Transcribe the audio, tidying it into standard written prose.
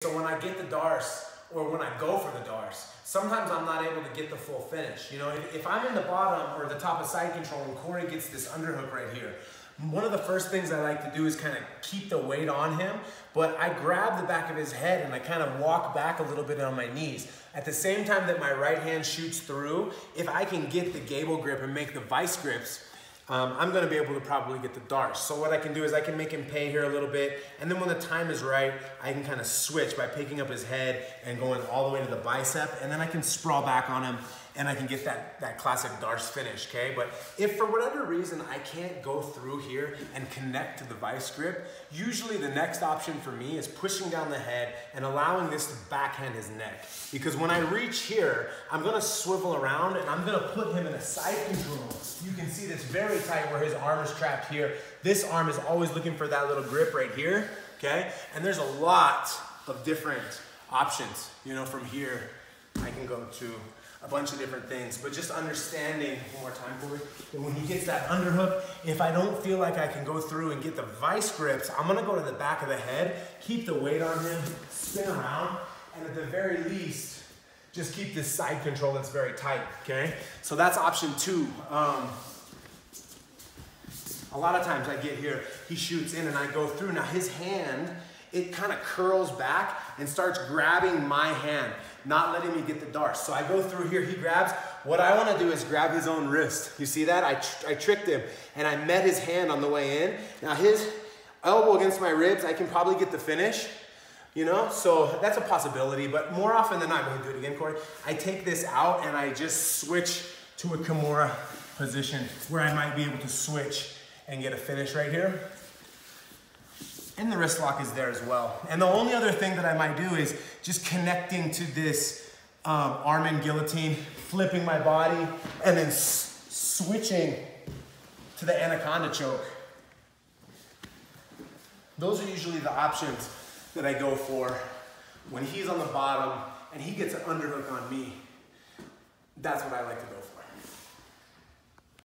So when I get the darce, or when I go for the darce, sometimes I'm not able to get the full finish. You know, if I'm in the bottom or the top of side control and Corey gets this underhook right here, one of the first things I like to do is kind of keep the weight on him, but I grab the back of his head and I kind of walk back a little bit on my knees. At the same time that my right hand shoots through, if I can get the gable grip and make the vice grips, I'm gonna be able to probably get the darce. So what I can do is I can make him pay here a little bit, and then when the time is right, I can kind of switch by picking up his head and going all the way to the bicep, and then I can sprawl back on him, and I can get that classic darce finish, okay? But if for whatever reason I can't go through here and connect to the vice grip, usually the next option for me is pushing down the head and allowing this to backhand his neck. Because when I reach here, I'm gonna swivel around and I'm gonna put him in a side control. You can see this very tight where his arm is trapped here. This arm is always looking for that little grip right here, okay? And there's a lot of different options. You know, from here, I can go to a bunch of different things, but just understanding, one more time, Corey, that when he gets that underhook, if I don't feel like I can go through and get the vice grips, I'm gonna go to the back of the head, keep the weight on him, spin around, and at the very least, just keep this side control that's very tight, okay? So that's option 2. A lot of times I get here, he shoots in and I go through. Now his hand, it kind of curls back and starts grabbing my hand, not letting me get the darce. So I go through here, he grabs. What I want to do is grab his own wrist. You see that? I tricked him and I met his hand on the way in. Now his elbow against my ribs, I can probably get the finish, you know? So that's a possibility, but more often than not, go ahead and do it again, Corey. I take this out and I just switch to a Kimura position where I might be able to switch and get a finish right here. And the wrist lock is there as well. And the only other thing that I might do is just connecting to this arm in guillotine, flipping my body, and then switching to the anaconda choke. Those are usually the options that I go for when he's on the bottom and he gets an underhook on me. That's what I like to go for.